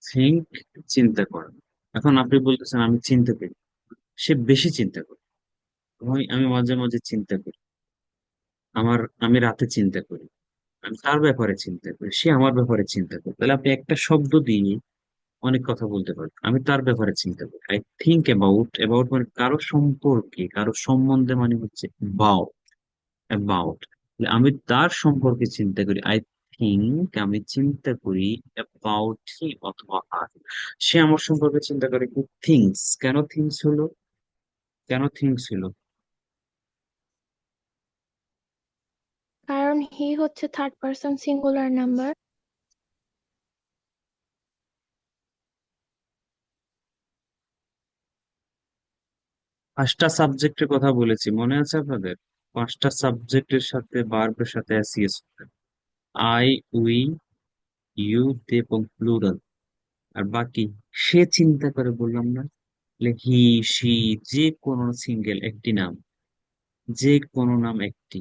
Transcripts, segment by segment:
Think, চিন্তা করা। এখন আপনি বলতেছেন আমি চিন্তা করি, সে বেশি চিন্তা করে। আমি মাঝে মাঝে চিন্তা করি। আমি রাতে চিন্তা করি, আমি তার ব্যাপারে চিন্তা করি, সে আমার ব্যাপারে চিন্তা করে। তাহলে আপনি একটা শব্দ দিয়ে অনেক কথা বলতে পারেন। আমি তার ব্যাপারে চিন্তা করি, আই থিঙ্ক অ্যাবাউট। অ্যাবাউট মানে কারো সম্পর্কে, কারো সম্বন্ধে, মানে হচ্ছে বাউট, অ্যাবাউট। আমি তার সম্পর্কে চিন্তা করি, আই থিঙ্ক, আমি চিন্তা করি অ্যাবাউট হি অথবা আর। সে আমার সম্পর্কে চিন্তা করে কি থিংস। কেন থিংস হলো? কেন থিংস হলো? কারণ হি হচ্ছে থার্ড পারসন সিঙ্গুলার নাম্বার। পাঁচটা সাবজেক্টের কথা বলেছি, মনে আছে আপনাদের? পাঁচটা সাবজেক্টের সাথে ভার্বের সাথে এসইএস। আই, উই, ইউ, দে এবং প্লুরাল। আর বাকি সে চিন্তা করে বললাম না? হি, সি, যে কোনো সিঙ্গেল একটি নাম, যে কোনো নাম একটি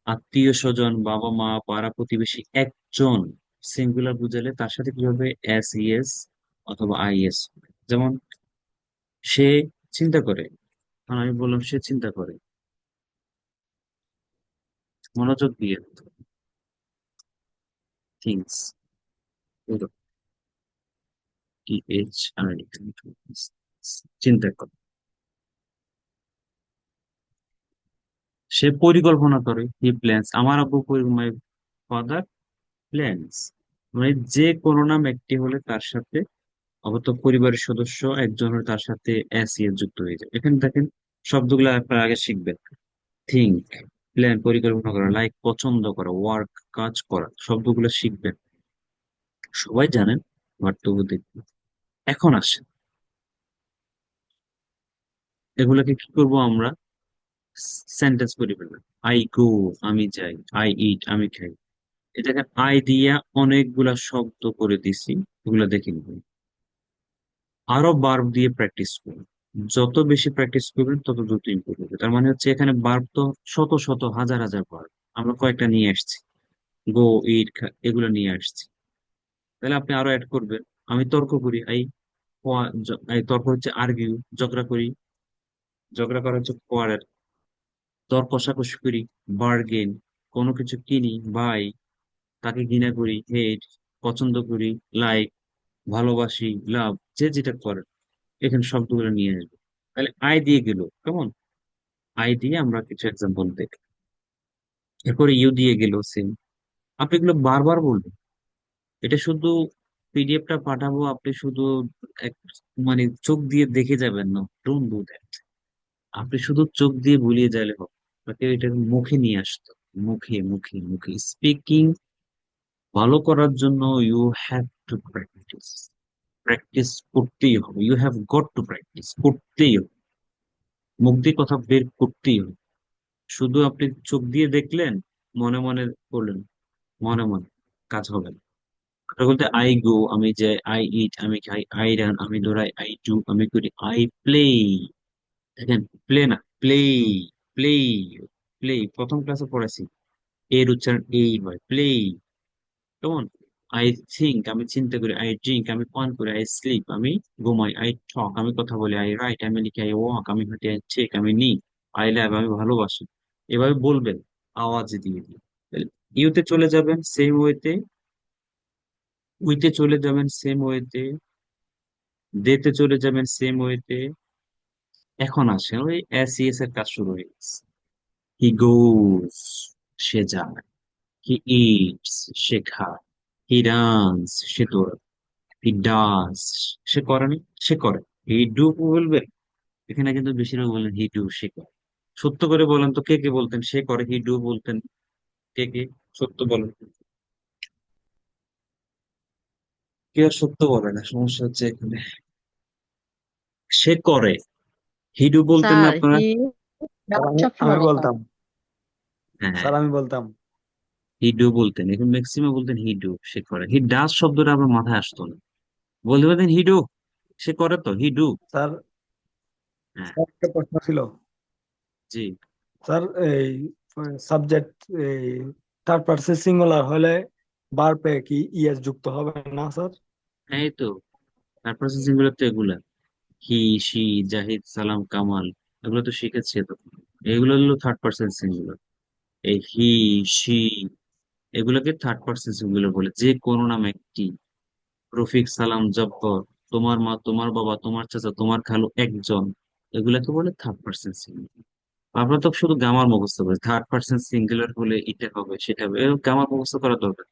আত্মীয় স্বজন, বাবা মা, পাড়া প্রতিবেশী, একজন সিঙ্গুলার বুঝালে তার সাথে কি হবে? এস ইএস অথবা আইএস। যেমন সে চিন্তা করে, আমি বললাম সে চিন্তা করে। মনোযোগ দিয়ে, থিংস, টি এইচ আর, চিন্তা করে। সে পরিকল্পনা করে, হি প্ল্যান্স। আমার আব্বু মাই ফাদার প্ল্যান্স। মানে যে কোনো নাম একটি হলে তার সাথে, অগত পরিবারের সদস্য একজন হলে তার সাথে এস ইয়ে যুক্ত হয়ে যায়। এখানে দেখেন শব্দগুলো আপনারা আগে শিখবেন। থিঙ্ক, প্ল্যান, পরিকল্পনা করা, লাইক, পছন্দ করা, ওয়ার্ক, কাজ করা, শব্দগুলো শিখবেন। সবাই জানেন, বাট তবু দেখবেন। এখন আসেন, এগুলোকে কি করব আমরা? সেন্টেন্স করে ফেলবেন। আই গো, আমি যাই। আই ইট, আমি খাই। এটাকে আই দিয়া অনেকগুলা শব্দ করে দিছি, এগুলো দেখে নিবেন। আরো বার্ব দিয়ে প্র্যাকটিস করুন। যত বেশি প্র্যাকটিস করবেন তত দ্রুত ইমপ্রুভ হবে। তার মানে হচ্ছে এখানে বার্ব তো শত শত হাজার হাজার বার্ব, আমরা কয়েকটা নিয়ে আসছি। গো, ইট, এগুলো নিয়ে আসছি। তাহলে আপনি আরো অ্যাড করবেন। আমি তর্ক করি, এই তর্ক হচ্ছে আর্গিউ, ঝগড়া করি। ঝগড়া করা হচ্ছে কোয়ারেল। দর কষাকষি করি, বার্গেন। কোনো কিছু কিনি, বাই। তাকে ঘৃণা করি, হেট। পছন্দ করি, লাইক। ভালোবাসি, লাভ। যে যেটা করে এখানে শব্দগুলো নিয়ে আসবে। তাহলে আই দিয়ে গেল, কেমন? আই দিয়ে আমরা কিছু এক্সাম্পল দেখি। এরপরে ইউ দিয়ে গেল, সেম। আপনি এগুলো বারবার বলবেন। এটা শুধু পিডিএফটা পাঠাবো, আপনি শুধু এক মানে চোখ দিয়ে দেখে যাবেন না, ডোন্ট ডু দ্যাট। আপনি শুধু চোখ দিয়ে বুলিয়ে যাইলে হবে। আপনাকে এটা মুখে নিয়ে আসতে হবে। মুখে মুখে মুখে স্পিকিং ভালো করার জন্য you have to practice. Practice করতেই হবে, you have got to practice, করতেই হবে। মুখ দিয়ে কথা বের করতেই হবে। শুধু আপনি চোখ দিয়ে দেখলেন, মনে মনে করলেন, মনে মনে কাজ হবে না। কথা বলতে আই গো, আমি যাই। আই ইট, আমি খাই। আই রান, আমি দৌড়াই। আই ডু, আমি করি। I play. দেখেন, প্লে না, প্লে। প্লে, প্লে প্রথম ক্লাসে পড়াইছি, এর উচ্চারণ এই হয়, প্লে। কেমন? আই থিঙ্ক, আমি চিন্তা করি। আই ড্রিঙ্ক, আমি পান করি। আই স্লিপ, আমি ঘুমাই। আই টক, আমি কথা বলি। আই রাইট, আমি লিখি। আই ওয়াক, আমি হাঁটি। আই চেক, আমি নিই। আই লাভ, আমি ভালোবাসি। এভাবে বলবেন, আওয়াজ দিয়ে দিয়ে। ইউতে চলে যাবেন সেম ওয়েতে, উইতে চলে যাবেন সেম ওয়েতে, দেতে চলে যাবেন সেম ওয়েতে। এখন আসে ওই এস এর কাজ শুরু হয়ে গেছে। হি গোস, সে যায়। হি ইটস, সে খায়। হি রানস, সে দৌড়ায়। হি ডাস, সে করে না, সে করে। হি ডু বলবেন, এখানে কিন্তু বেশিরভাগ বলেন হি ডু, সে করে। সত্য করে বলেন তো, কে কে বলতেন সে করে? হি ডু বলতেন কে কে? সত্য বলেন। কেউ আর সত্য বলে না, সমস্যা হচ্ছে এখানে। সে করে, হি ডু বলতেন না স্যার আপনারা? হি স্যার ডাচ আমি আমি সবসময় বলতাম। বলতাম। হ্যাঁ, স্যার আমি বলতাম। হি ডু বলতেন, এখন ম্যাক্সিমাম বলতেন হি ডু, সে করে। হি ডাস শব্দটা আমার মাথায় আসতো না, বলতে পারতেন হি ডু, সে করে তো, হি ডু। স্যার, হ্যাঁ, স্যার একটা প্রশ্ন ছিল। জি। স্যার এই সাবজেক্ট এই থার্ড পারসন সিঙ্গুলার হলে ভার্বে কি ইএস যুক্ত হবে না স্যার? এই তো থার্ড পার্সন সিঙ্গুলার তো এগুলা, হি, শি, জাহিদ, সালাম, কামাল, এগুলো তো শিখেছি তো। এগুলো হলো থার্ড পার্সন সিঙ্গুলার। এই হি, শি, এগুলোকে থার্ড পার্সন সিঙ্গুলার বলে। যে কোনো নাম একটি, রফিক, সালাম, জব্বর, তোমার মা, তোমার বাবা, তোমার চাচা, তোমার খালু, একজন, এগুলাকে বলে থার্ড পার্সন সিঙ্গুলার। আমরা তো শুধু গ্রামার মুখস্থ করি, থার্ড পার্সন সিঙ্গুলার হলে এটা হবে সেটা হবে, এরকম গ্রামার মুখস্থ করার দরকার।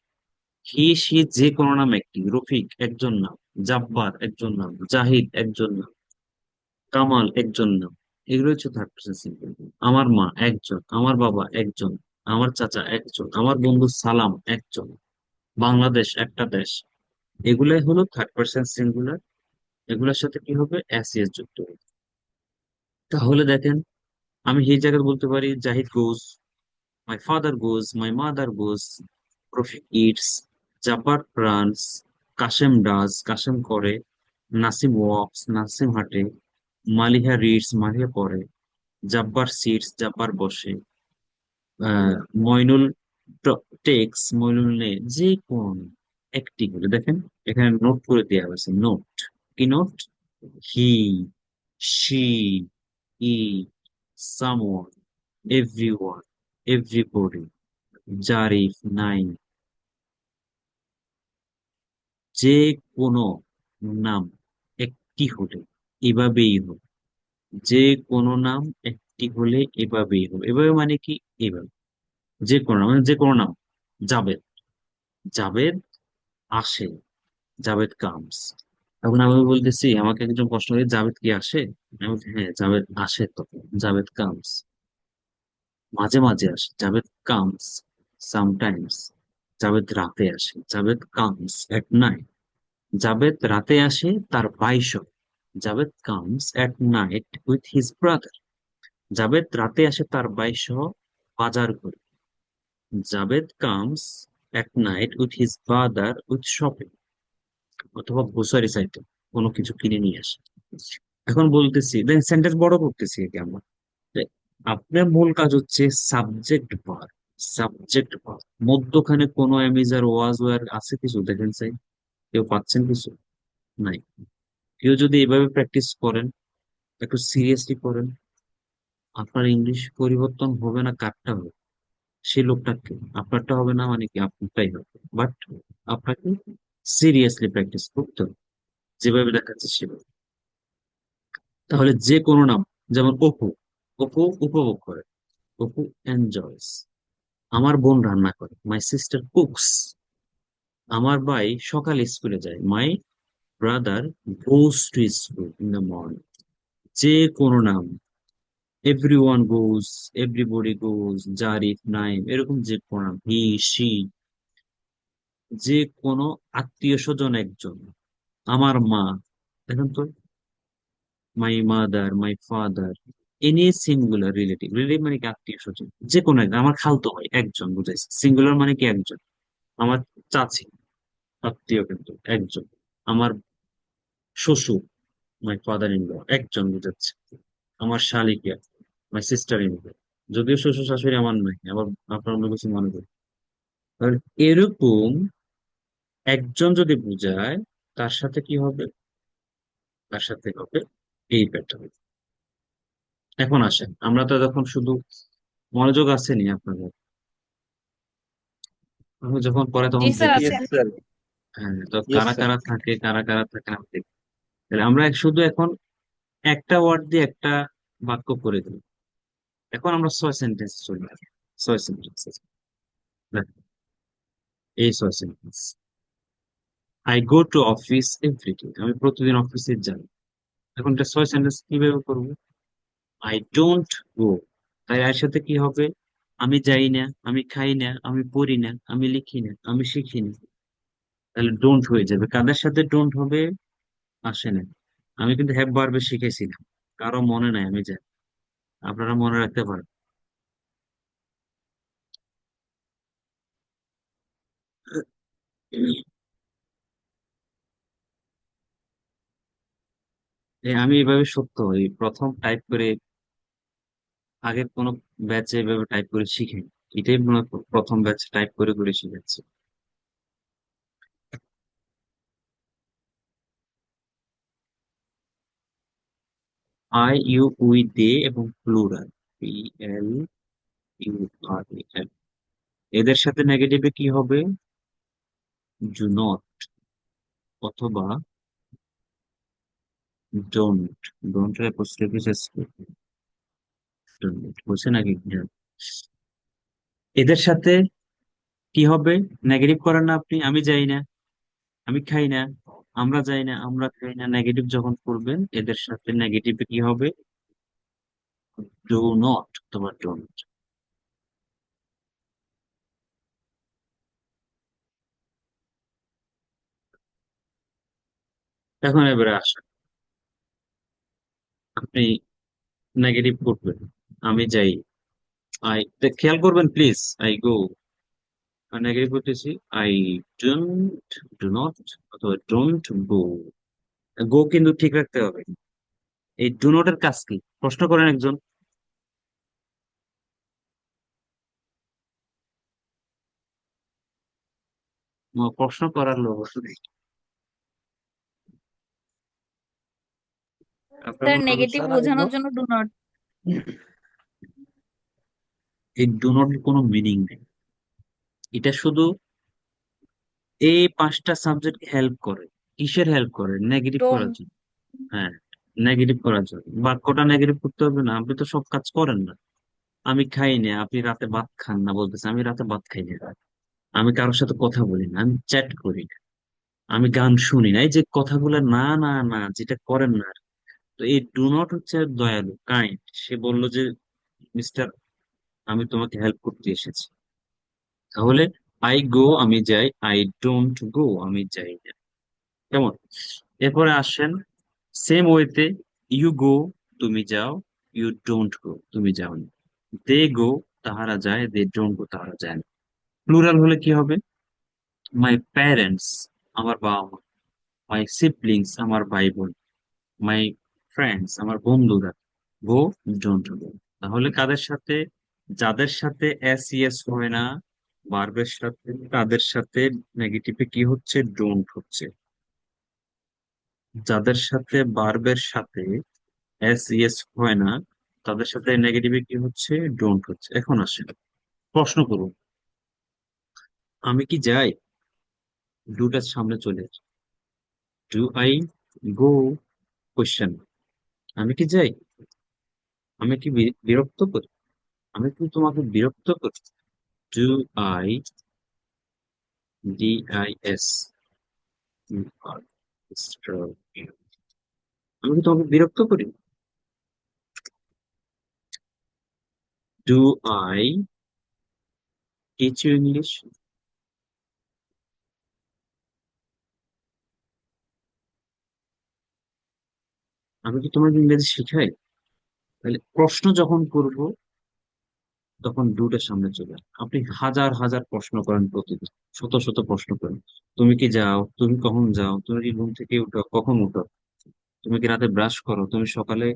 হি, সি, যে কোনো নাম একটি, রফিক একজন নাম, জাব্বার একজন নাম, জাহিদ একজন নাম, কামাল একজন নাম, এগুলো হচ্ছে থার্ড পার্সন সিঙ্গুলার। আমার মা একজন, আমার বাবা একজন, আমার চাচা একজন, আমার বন্ধু সালাম একজন, বাংলাদেশ একটা দেশ, এগুলাই হলো থার্ড পার্সন সিঙ্গুলার। এগুলোর সাথে কি হবে, এস যুক্ত হবে। তাহলে দেখেন, আমি এই জায়গায় বলতে পারি Zahid goes, my father goes, my mother goes, Rafiq eats, জাপার রানস, কাশেম ডাজ, কাশেম করে, নাসিম ওয়াকস, নাসিম হাঁটে, মালিহা রিডস, মালিহা পড়ে, জাব্বার সিটস, জাব্বার বসে, আহ মইনুল টেক্স, মইনুল নে, যে কোন একটি করে দেখেন, এখানে নোট করে দেওয়া হয়েছে। নোট, কি note? He, she, E, someone, everyone, everybody, Zarif, Naim, যে কোনো নাম একটি হলে এভাবেই হবে। যে কোনো নাম একটি হলে এভাবেই হবে। এভাবে মানে কি? এভাবে, যে কোনো নাম মানে যে কোনো নাম। জাবেদ, জাবেদ আসে, জাবেদ কামস। এখন আমি বলতেছি, আমাকে একজন প্রশ্ন করে জাবেদ কি আসে, আমি বলছি হ্যাঁ জাবেদ আসে, তো জাবেদ কামস, মাঝে মাঝে আসে, জাবেদ কামস সামটাইমস, জাবেদ রাতে আসে, Javed comes at night, Javed রাতে আসে তার ভাই সহ, Javed comes at night with his brother, Javed রাতে আসে তার ভাই সহ বাজার করে, Javed comes at night with his father with shopping, অথবা গ্রোসারি সাইটে কোনো কিছু কিনে নিয়ে আসে। এখন বলতেছি, দেন সেন্টেন্স বড় করতেছি একে আমরা, যে আপনার মূল কাজ হচ্ছে সাবজেক্ট ভার্ব, সাবজেক্ট ভার্ব, মধ্যখানে কোনো এমিজ আর ওয়াজ ওয়ার আছে কিছু দেখেন চাই, কেউ পাচ্ছেন কিছু? নাই। কেউ যদি এভাবে প্র্যাকটিস করেন, একটু সিরিয়াসলি করেন, আপনার ইংলিশ পরিবর্তন হবে না, কারটা হবে, সে লোকটাকে, আপনারটা হবে না মানে কি আপনারটাই হবে, বাট আপনাকে সিরিয়াসলি প্র্যাকটিস করতে হবে, যেভাবে দেখাচ্ছে সেভাবে। তাহলে যে কোনো নাম, যেমন অপু, অপু উপভোগ করে, অপু এনজয়স। আমার বোন রান্না করে, মাই সিস্টার কুকস। আমার ভাই সকালে স্কুলে যায়, my brother goes to school in the morning. যে কোনো নাম, এভরিওয়ান গোজ, এভরিবডি গোজ, জারিফ, নাইম, এরকম যে কোনো নাম, হি, শি, যে কোনো আত্মীয় স্বজন একজন, আমার মা, দেখেন তো, my mother, my father, any singular relative, relative মানে কি আত্মীয় স্বজন, যে কোনো একজন, আমার খালতো ভাই একজন বুঝাইছে, সিঙ্গুলার মানে কি একজন, আমার চাচি, আত্মীয় কিন্তু একজন, আমার শ্বশুর, মাই ফাদার ইন ল, একজন বুঝাচ্ছে, আমার শালিকা, মাই সিস্টার ইন ল, যদিও শ্বশুর শাশুড়ি আমার নাই, আবার আপনার অন্য কিছু মনে করি। তাহলে এরকম একজন যদি বুঝায়, তার সাথে কি হবে, তার সাথে হবে এই প্যাটার্ন। এখন আসেন, আমরা তো এখন শুধু মনোযোগ আসেনি আপনাদের, আমি যখন পরে জি তখন স্যার দেখি। আছে। Yes, sir. হ্যাঁ, তো Yes, কারা sir. কারা থাকে, কারা কারা থাকে না দেখি। তাহলে আমরা শুধু এখন একটা ওয়ার্ড দিয়ে একটা বাক্য করে দিই। এখন আমরা 6 সেন্টেন্স চলে আসি, 6 সেন্টেন্স, এই 6 sentence. I go to office everyday, আমি প্রতিদিন অফিসে যাই। এখন এটা 6 সেন্টেন্স কিভাবে করবো? আই ডোন্ট গো, তাই এর সাথে কি হবে, আমি যাই না, আমি খাই না, আমি পড়ি না, আমি লিখি না, আমি শিখি না, তাহলে ডোন্ট হয়ে যাবে। কাদের সাথে ডোন্ট হবে? আসে না। আমি কিন্তু হ্যাভ ভার্বে শিখেছিলাম, কারো মনে নাই আমি জানি, আপনারা মনে রাখতে পারেন। আমি এভাবে সত্য এই প্রথম টাইপ করে, আগের কোনো ব্যাচে এভাবে টাইপ করে শিখে, এটাই মনে হয় প্রথম ব্যাচ টাইপ করে করে শিখেছি। আই ইউ উই দে এবং plural P L U R L. এদের সাথে নেগেটিভে কি হবে? ডু নট অথবা ডোন্ট। ডোন্ট এর অ্যাপোস্ট্রোফি শেষ করবে। বলছে নাকি? এদের সাথে কি হবে? নেগেটিভ করেন না আপনি, আমি যাই না, আমি খাই না, আমরা যাই না, আমরা খাই না। নেগেটিভ যখন করবেন এদের সাথে নেগেটিভে কি হবে? ডু নট অথবা ডোন্ট। এখন এবারে আসেন, আপনি নেগেটিভ করবেন। আমি যাই, আই, খেয়াল করবেন প্লিজ। আই গো, নেগেটিভ করতেছি। আই ডোন্ট, ডু নট অথবা ডোন্ট গো। গো কিন্তু ঠিক রাখতে হবে। এই ডু নট এর কাজ কি? প্রশ্ন করেন একজন। প্রশ্ন করার লোক নেই। আপনার স্যার মনে করেন নেগেটিভ স্যার আই নো। বোঝানোর জন্য ডু নট। এই ডু নট কোনো মিনিং নেই। এটা শুধু এই পাঁচটা সাবজেক্ট হেল্প করে। কিসের হেল্প করে? নেগেটিভ করার ডোন্ট। জন্য। হ্যাঁ, নেগেটিভ করার জন্য। বাক্যটা নেগেটিভ করতে হবে না, আপনি তো সব কাজ করেন না। আমি খাই না, আপনি রাতে ভাত খান না বলতেছে, আমি রাতে ভাত খাই না। আমি কারোর সাথে কথা বলি না, আমি চ্যাট করি না, আমি গান শুনি না। এই যে কথাগুলো না না না যেটা করেন না। তো এই ডু নট হচ্ছে দয়ালু, কাইন্ড। সে বলল যে মিস্টার, আমি তোমাকে হেল্প করতে এসেছি। তাহলে আই গো আমি যাই, আই ডোন্ট গো আমি যাই না। কেমন? এরপরে আসেন সেম ওয়েতে, ইউ গো তুমি যাও, ইউ ডোন্ট গো তুমি যাও না। দে গো তাহারা যায়, দে ডোন্ট গো তাহারা যায় না। প্লুরাল হলে কি হবে? মাই প্যারেন্টস আমার বাবা মা, মাই সিবলিংস আমার ভাই বোন, মাই ফ্রেন্ডস আমার বন্ধুরা, গো ডোন্ট গো। তাহলে কাদের সাথে? যাদের সাথে এস ইয়েস হয় না ভার্বের সাথে, তাদের সাথে নেগেটিভে কি হচ্ছে? ডোন্ট হচ্ছে। যাদের সাথে ভার্বের সাথে এস ইয়েস হয় না তাদের সাথে নেগেটিভে কি হচ্ছে? ডোন্ট হচ্ছে। এখন আসেন, প্রশ্ন করুন। আমি কি যাই? ডুটা সামনে চলে আসে। Do I go? কোয়েশ্চেন। আমি কি যাই? আমি কি বিরক্ত করি? আমি কি তোমাকে বিরক্ত করি? Do I, D I S, আর আমি কি তোমাকে বিরক্ত করি? Do I teach you English? আমি কি তোমাকে ইংরেজি শিখাই? তাহলে প্রশ্ন যখন করব তখন ডুটার সামনে চলে আসে। আপনি হাজার হাজার প্রশ্ন করেন প্রতিদিন, শত শত প্রশ্ন করেন। তুমি কি যাও? তুমি কখন যাও? তুমি কি ঘুম থেকে উঠো? কখন উঠো? তুমি কি রাতে ব্রাশ করো? তুমি সকালে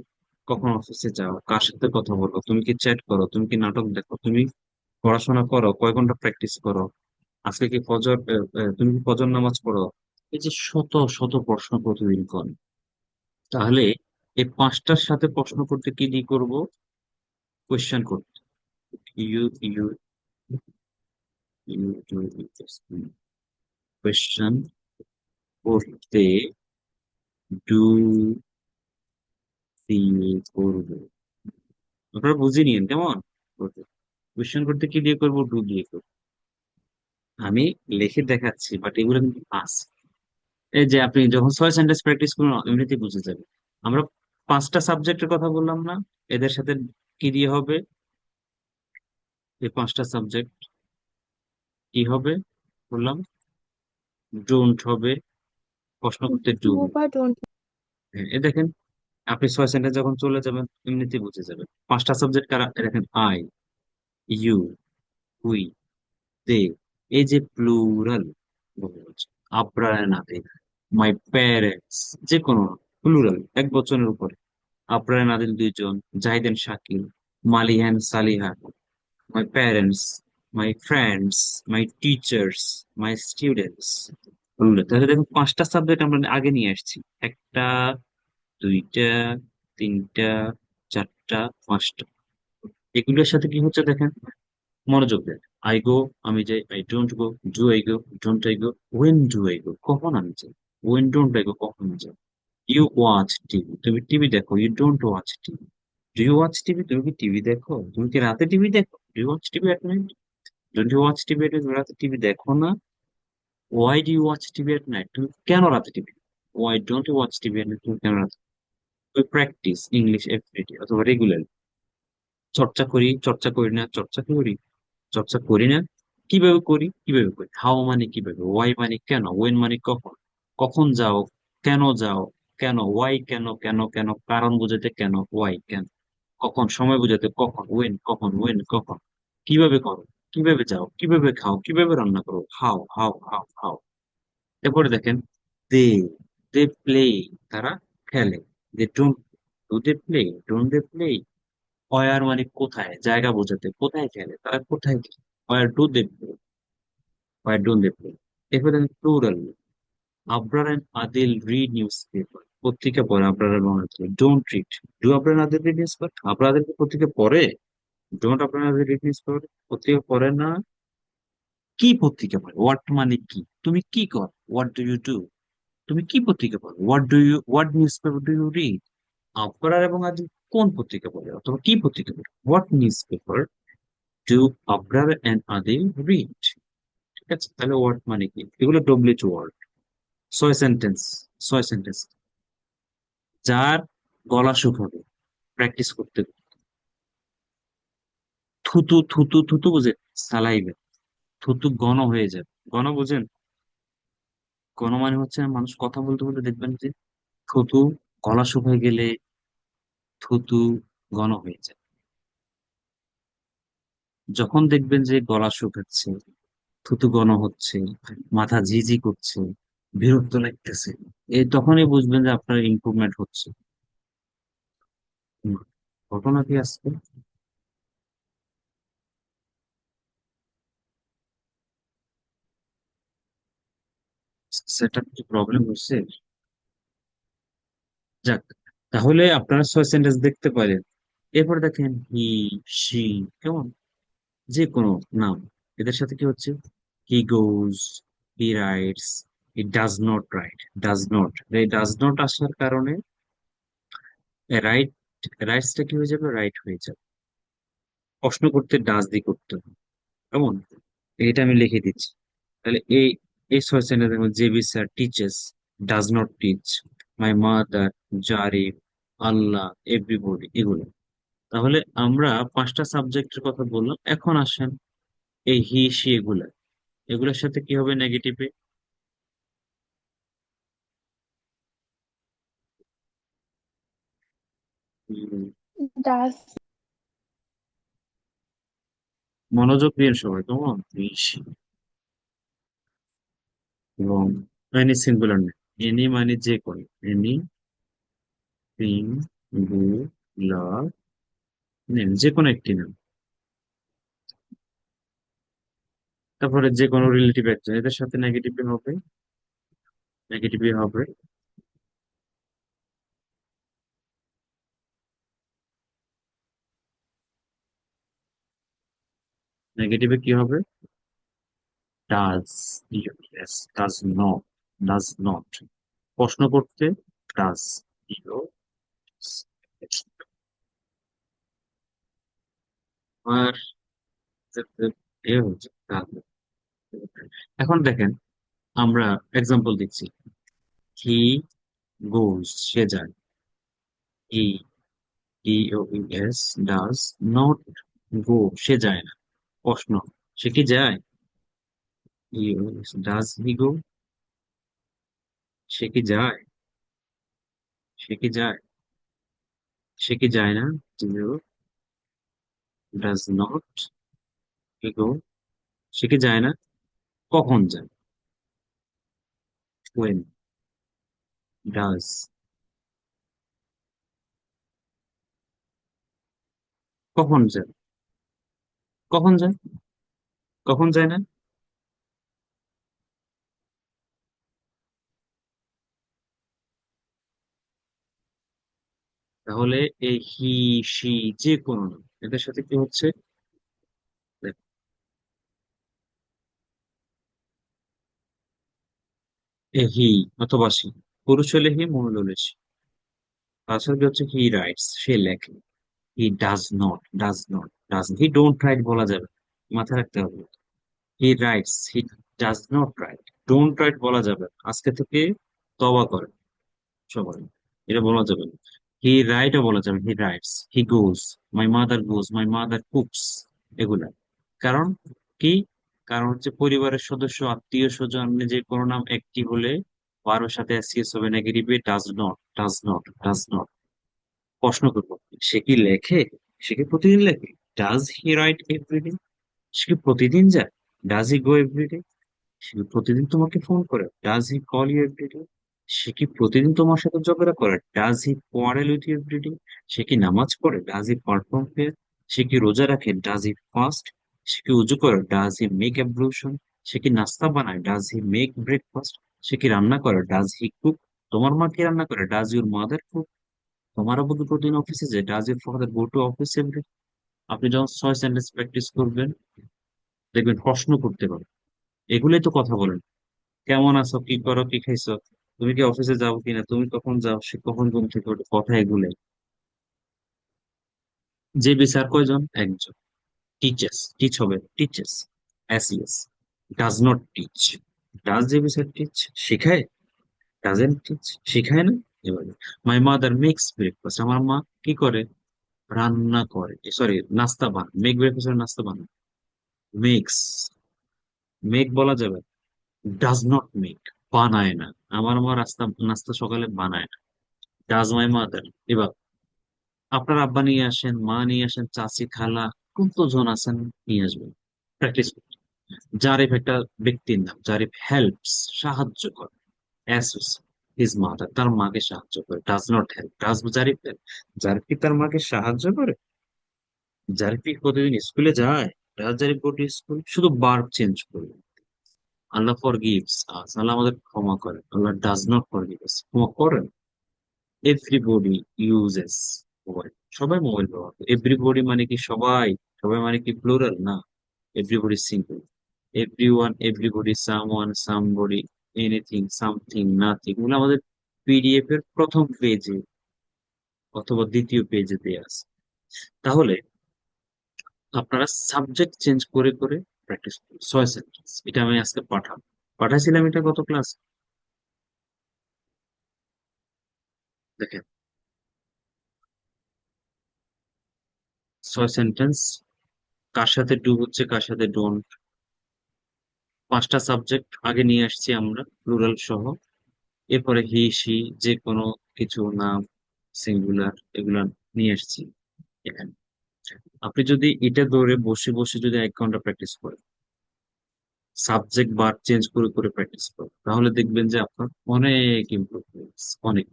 কখন অফিসে যাও? কার সাথে কথা বলো? তুমি কি চ্যাট করো? তুমি কি নাটক দেখো? তুমি পড়াশোনা করো? কয় ঘন্টা প্র্যাকটিস করো? আজকে কি ফজর তুমি কি ফজর নামাজ পড়ো? এই যে শত শত প্রশ্ন প্রতিদিন করেন, তাহলে এই পাঁচটার সাথে প্রশ্ন করতে কি দিয়ে করবো? কোয়েশ্চেন করতে। ইউ ইউ ইউ কোয়েশ্চেন করতে ডু দিয়ে করবো। আপনারা বুঝে নিন কেমন? কোয়েশ্চেন করতে কি দিয়ে করবো? ডু দিয়ে করবো। আমি লিখে দেখাচ্ছি, বাট এগুলো কিন্তু আছে। এই যে আপনি যখন 6 সেন্টেন্স প্র্যাকটিস করুন এমনিতেই বুঝে যাবে। আমরা পাঁচটা সাবজেক্টের কথা বললাম না? এদের সাথে কি দিয়ে হবে? এই পাঁচটা সাবজেক্ট কি হবে বললাম? ডোন্ট হবে, প্রশ্ন করতে ডু ডু হবে। বা ডোন্ট। হ্যাঁ, এ দেখেন, আপনি 6 সেন্টেন্স যখন চলে যাবেন এমনিতেই বুঝে যাবেন। পাঁচটা সাবজেক্ট কারা? এ দেখেন, আই, ইউ, উই, দে। এই যে প্লুরাল, আব্রায় নাতে, মাই প্যারেন্টস, যে কোনো প্লুরাল এক বচনের উপরে। আব্রায় নাদিল দুইজন, জাহিদেন শাকিল, মালিহান Saliha, my parents, my friends, my teachers, my students. তাহলে দেখুন পাঁচটা সাবজেক্ট আমরা আগে নিয়ে আসছি। একটা, দুইটা, তিনটা, চারটা, পাঁচটা। এগুলোর সাথে কি হচ্ছে দেখেন, মনোযোগ দেন। আই গো, আমি যাই, I don't go, do I go, don't I go, when do I go, কখন আমি যাই, ওয়েন ডোন্ট আই গো, কখন আমি যাই। ইউ ওয়াচ টিভি, তুমি টিভি দেখো, you don't watch TV. Do you watch TV, তুমি কি টিভি দেখো, তুমি কি রাতে টিভি দেখো, do you watch TV at night, don't you watch TV at, রাতে টিভি দেখো না। Why do you watch TV at night, তুমি কেন রাতে TV, why don't you watch TV at night, তুমি কেন রাতে। উই প্র্যাকটিস ইংলিশ এভরিডে অথবা রেগুলার। চর্চা করি, চর্চা করি না, চর্চা করি, চর্চা করি না। কিভাবে করি, কিভাবে করি, হাউ মানে কিভাবে, ওয়াই মানে কেন, ওয়েন মানে কখন, কখন যাও, কেন যাও, কেন, ওয়াই কেন, কেন কেন, কারণ বোঝাতে কেন, ওয়াই কেন, কখন সময় বোঝাতে কখন, ওয়েন কখন, ওয়েন কখন, কিভাবে করো, কিভাবে যাও, কিভাবে খাও, কিভাবে রান্না করো, হাউ হাউ হাউ হাউ। এরপরে দেখেন, দে, দে প্লে, তারা খেলে, they don't, do they play, don't they play. Where মানে কোথায়, জায়গা বোঝাতে, কোথায় খেলে, তারা কোথায় খেলে, where do they play, where don't they play. এরপর দেখেন plural, Abrar and Adil read newspaper, পত্রিকা পড়ে আবরার এবং Adil, don't read, do Abrar and Adil read newspaper, Abrar Adil পত্রিকা পড়ে, don't Abrar and Adil read newspaper, পত্রিকা পড়ে না। কি পত্রিকা পড়ে, হোয়াট মানে কি, তুমি কি কর, হোয়াট ডু ইউ ডু, তুমি কি পত্রিকা পড়ো, what do you, what newspaper do you read. Abrar এবং আদিল কোন পত্রিকা পড়ে অথবা কি পত্রিকা পড়ে, what newspaper do Abrar and Adil read. ঠিক আছে, তাহলে ওয়ার্ড মানে কি, এগুলো ডব্লিউএইচ ওয়ার্ড। ছয় সেন্টেন্স, ছয় সেন্টেন্স। যার গলা শুকাবে প্র্যাকটিস করতে, থুতু থুতু থুতু বুঝে, সালাইবে, থুতু ঘন হয়ে যাবে, ঘন বুঝেন, ঘন মানে হচ্ছে মানুষ কথা বলতে বলতে দেখবেন যে থুতু গলা শুকিয়ে গেলে থুতু ঘন হয়ে যায়। যখন দেখবেন যে গলা শুকাচ্ছে, থুতু ঘন হচ্ছে, মাথা ঝিঝি করছে, বিরক্ত লাগতেছে, এই তখনই বুঝবেন যে আপনার ইমপ্রুভমেন্ট হচ্ছে। হুম, ঘটনা কি আসছে, সেটা কি প্রবলেম হচ্ছে। যাক, তাহলে আপনারা ছয় সেন্টেন্স দেখতে পারেন। এরপর দেখেন হি, সি, কেমন, যে কোনো নাম, এদের সাথে কি হচ্ছে, he goes, he writes, he does not write, does not, এই ডাজ নট আসার কারণে রাইট, রাইটসটা কি হয়ে যাবে, রাইট হয়ে যাবে। প্রশ্ন করতে ডাজ দিয়ে করতে হবে, কেমন, এটা আমি লিখে দিচ্ছি। তাহলে এই এই ছয় sentence, JB sir teaches, does not teach, my mother, Zarif, Allah, everybody, এগুলো। তাহলে আমরা পাঁচটা সাবজেক্টের কথা বললাম, এখন আসেন এই হি সি এগুলা, এগুলোর সাথে কি হবে নেগেটিভে। ডাস, মনোযোগ দিন সবাই, কেমন, হি সি, এবং এনি সিঙ্গুলার নেম, এনি মানে যে কোনো, এনি থিং, নেম, যে কোনো একটি নাম। তারপরে যে কোনো রিলেটিভ একজন, এদের সাথে নেগেটিভে হবে, নেগেটিভে হবে, নেগেটিভে কি হবে, does, yes, does not, does not, প্রশ্ন করতে ডাজ, ইউ, আর এ হচ্ছে ডাজ। এখন দেখেন, আমরা এক্সাম্পল দিচ্ছি, হি গোজ, সে যায়, হি, এস, ডাজ নট গো, সে যায় না, প্রশ্ন, সে কি যায়, ডাজ হি গো, সে কি যায়, সে কি যায়, সে কি যায় না, ডাজ নট গো, সে কি যায় না, কখন যায়, ওয়েন ডাজ, কখন যায়, কখন যায়, কখন যায় না, তাহলে এই হি, সি, যে কোনো নাম এদের সাথে কি হচ্ছে? দেখো, এ হি অথবা সি, পুরুষ হলে হি, মহিলা হলে সি। তাছাড়া কি হচ্ছে? হি রাইটস, সে লেখে। হি does not, he don't write বলা যাবে না। মাথায় রাখতে হবে। হি writes, he does not right. Don't write বলা যাবে না। আজকে থেকে তওবা করে সবাই, এটা বলা যাবে না। হি রাইটও বলা যাবে, হি writes. He goes, my mother cooks, এগুলা। কারণ কি? কারণ হচ্ছে পরিবারের সদস্য, আত্মীয় স্বজন, যে কোনো নাম একটি হলে বারোর সাথে এসিএস হবে, নেগেটিভে ডাজ নট। প্রশ্ন করবো, সে কি লেখে? সে কি প্রতিদিন লেখে? Does he write every day? সে কি প্রতিদিন যায়? Does he go everyday? সে কি প্রতিদিন তোমাকে ফোন করে? Does he call you every day? সে কি প্রতিদিন তোমার সাথে ঝগড়া করে? Does he quarrel with you every day? সে কি নামাজ পড়ে? Does he perform prayer? সে কি রোজা রাখে? Does he fast? সে কি উজু করে? Does he make অ্যাবলুশন? সে কি নাস্তা বানায়? Does he make breakfast? সে কি রান্না করে? Does he cook? তোমার মা কি রান্না করে? Does your mother cook? তোমার আব্বু কি প্রতিদিন অফিসে যায়? Does your father go to office every? আপনি যখন 6 সেন্টেন্স প্র্যাকটিস করবেন, দেখবেন প্রশ্ন করতে পারবেন। এগুলোই তো কথা বলেন। কেমন আছো, কি করো, কি খাইছো, তুমি কি অফিসে যাবো কিনা, তুমি কখন যাও, সে কখন ঘুম থেকে ওঠে, কথা এগুলো। যে বিচার কয়জন? একজন। টিচার্স, টিচ হবে teachers, SES. Does not teach. Does যে বিচার টিচ, শিখায়? ডাজেন্ট টিচ, শিখায় না। এবারে মাই মাদার মেক্স ব্রেকফাস্ট, আমার মা কি করে? রান্না করে, সরি নাস্তা বানায়। মেক ব্রেকফাস্ট, নাস্তা বানায়। মেক্স, মেক বলা যাবে? ডাজ নট মেক, বানায় না। আমার মা রাস্তা নাস্তা সকালে বানায় না। Does my mother. এবার আপনার আব্বা নিয়ে আসেন, মা নিয়ে আসেন, চাচি, খালা, কতজন আছেন, নিয়ে আসবেন। প্র্যাকটিস করুন। জারিফ একটা ব্যক্তির নাম, জারিফ হেল্পস, সাহায্য করে। অ্যাসিস, হিজ মাদার, তার মাকে সাহায্য করে। Does not help, does Zarif help? Zarif কি তার মাকে সাহায্য করে? জারিফ কি প্রতিদিন স্কুলে যায়? Does Zarif go to school? শুধু বার্ব চেঞ্জ করবে। আল্লাহ ফর গিভস আস, আল্লাহ আমাদের ক্ষমা করেন। আল্লাহ ডাজ নট ফর গিভস, ক্ষমা করেন। এভরিবডি ইউজেস মোবাইল, সবাই মোবাইল ব্যবহার করে। এভরিবডি মানে কি সবাই? সবাই মানে কি প্লুরাল? না, everybody single. Everyone, everybody, someone, somebody, anything, something, nothing, এগুলো আমাদের পিডিএফ এর প্রথম পেজে অথবা দ্বিতীয় পেজে দেওয়া আছে। তাহলে আপনারা সাবজেক্ট চেঞ্জ করে করে প্র্যাকটিস করুন। 6 সেন্টেন্স, এটা আমি আজকে পাঠাইছিলাম, এটা গত ক্লাস। দেখেন, 6 সেন্টেন্স। কার সাথে ডু হচ্ছে, কার সাথে ডোন্ট। 5টা সাবজেক্ট আগে নিয়ে আসছি আমরা, প্লুরাল সহ। এরপরে হি, সি, যে কোনো কিছু, নাম, সিঙ্গুলার, এগুলা নিয়ে আসছি এখানে। আপনি যদি এটা ধরে বসে বসে যদি 1 ঘন্টা প্র্যাকটিস করেন, সাবজেক্ট বার চেঞ্জ করে করে প্র্যাকটিস করেন, তাহলে দেখবেন যে আপনার অনেক ইমপ্রুভমেন্ট, অনেক।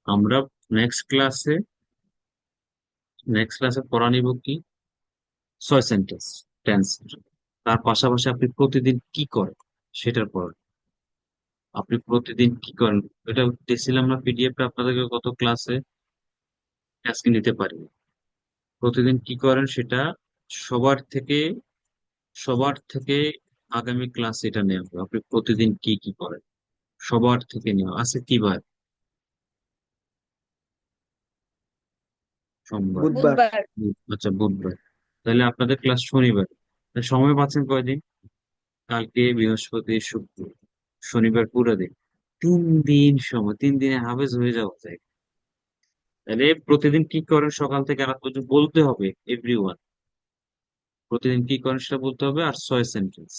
আমরা নেক্সট ক্লাসে নেক্সট ক্লাসে পড়া নিব কি? 6 সেন্টেন্স, টেন্স। তার পাশাপাশি আপনি প্রতিদিন কি করেন সেটার পর, আপনি প্রতিদিন কি করেন এটা দিয়েছিলাম না পিডিএফটা আপনাদেরকে গত ক্লাসে, আজকে নিতে পারি। প্রতিদিন কি করেন সেটা সবার থেকে সবার থেকে আগামী ক্লাসে এটা নেওয়া হবে। আপনি প্রতিদিন কি কি করেন সবার থেকে নেওয়া আছে। কি বার? সোমবার। বুধবার। বুধবার। আচ্ছা, বুধবার। তাহলে আপনাদের ক্লাস শনিবার। তাহলে সময় পাচ্ছেন কয়দিন? কালকে, বৃহস্পতি, শুক্র, শনিবার পুরো দিন। 3 দিন সময়, 3 দিনে হাফেজ হয়ে যাওয়া যায়। তাহলে প্রতিদিন কি করেন সকাল থেকে রাত পর্যন্ত বলতে হবে, এভরিওয়ান। প্রতিদিন কি করেন সেটা বলতে হবে, আর 6 সেন্টেন্স।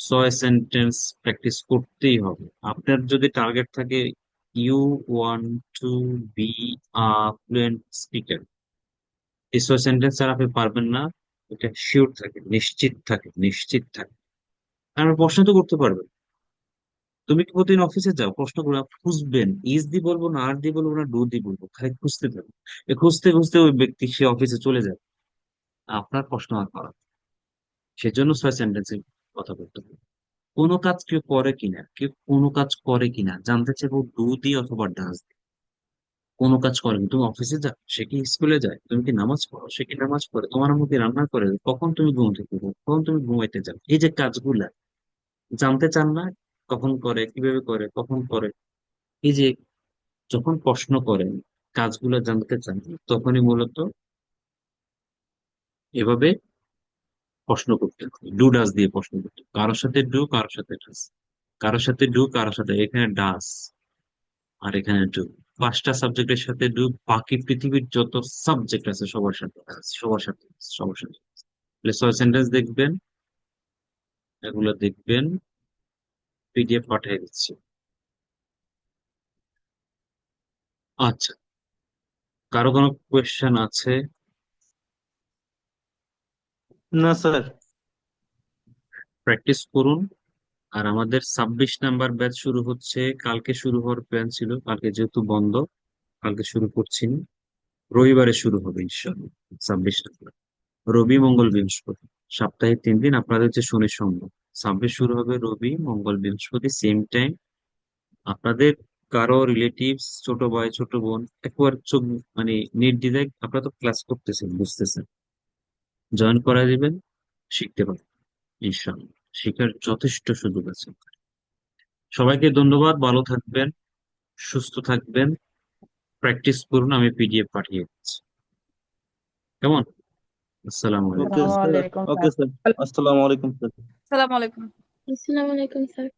6 সেন্টেন্স প্র্যাকটিস করতেই হবে। আপনার যদি টার্গেট থাকে you want to be a fluent speaker, এই 6 সেন্টেন্স আর আপনি পারবেন না, এটা শিওর থাকে, নিশ্চিত থাকে। আর প্রশ্ন তো করতে পারবেন। তুমি কি প্রতিদিন অফিসে যাও? প্রশ্ন করে খুঁজবেন, ইজ দি বলবো না, আর দি বলবো না, ডু দি বলবো, খালি খুঁজতে থাকবে। খুঁজতে খুঁজতে ওই ব্যক্তি সে অফিসে চলে যাবে, আপনার প্রশ্ন আর করা। সেজন্য 6 সেন্টেন্সে কথা বলতে হবে। কোনো কাজ কেউ কোনো কাজ করে কিনা জানতে চাইবো, ডু দি অথবা ডাজ দি। কোনো কাজ করেন, তুমি অফিসে যাও, সে কি স্কুলে যায়, তুমি কি নামাজ পড়ো, সে কি নামাজ পড়ে, তোমার আম্মু কি রান্না করে, কখন তুমি ঘুম থেকে উঠো, কখন তুমি ঘুমাইতে যাও, এই যে কাজগুলা জানতে চান না, কখন করে, কিভাবে করে, কখন করে, এই যে যখন প্রশ্ন করেন, কাজগুলো জানতে চান, তখনই মূলত এভাবে প্রশ্ন করতে হয়, ডু ডাস দিয়ে প্রশ্ন করতে হয়। কারোর সাথে ডু, কারোর সাথে ডাস, কারোর সাথে ডু, কারোর সাথে, এখানে ডাস আর এখানে ডু, পাঁচটা সাবজেক্টের সাথে ডু, বাকি পৃথিবীর যত সাবজেক্ট আছে সবার সাথে আছে, সবার সাথে আছে, সবার সাথে আছে। তাহলে ছয় সেন্টেন্স দেখবেন, এগুলো দেখবেন, পিডিএফ পাঠিয়ে দিচ্ছি। আচ্ছা, কারো কোনো কোয়েশ্চেন আছে? না স্যার। প্র্যাকটিস করুন। আর আমাদের 26 নাম্বার ব্যাচ শুরু হচ্ছে, কালকে শুরু হওয়ার প্ল্যান ছিল, কালকে যেহেতু বন্ধ, কালকে শুরু করছি না, রবিবারে শুরু হবে ইনশাআল্লাহ। 26 নাম্বার, রবি মঙ্গল বৃহস্পতি, সপ্তাহে 3 দিন, আপনাদের হচ্ছে শনি সোমবার। 26 শুরু হবে রবি মঙ্গল বৃহস্পতি, সেম টাইম। আপনাদের কারো রিলেটিভস, ছোট ভাই ছোট বোন, একবার চোখ মানে নির্দ্বিধায়, আপনারা তো ক্লাস করতেছেন, বুঝতেছেন, জয়েন করা দিবেন, শিখতে পারবেন ইনশাআল্লাহ। শেখার যথেষ্ট সুযোগ আছে। সবাইকে ধন্যবাদ, ভালো থাকবেন, সুস্থ থাকবেন, প্র্যাকটিস করুন, আমি পিডিএফ পাঠিয়ে দিচ্ছি। কেমন? আসসালামু আলাইকুম। ওকে আসসালামু স্যার। আলাইকুম ওকে স্যার। স্যার। আসসালামু আলাইকুম স্যার। আসসালামু আলাইকুম। আসসালামু আলাইকুম স্যার।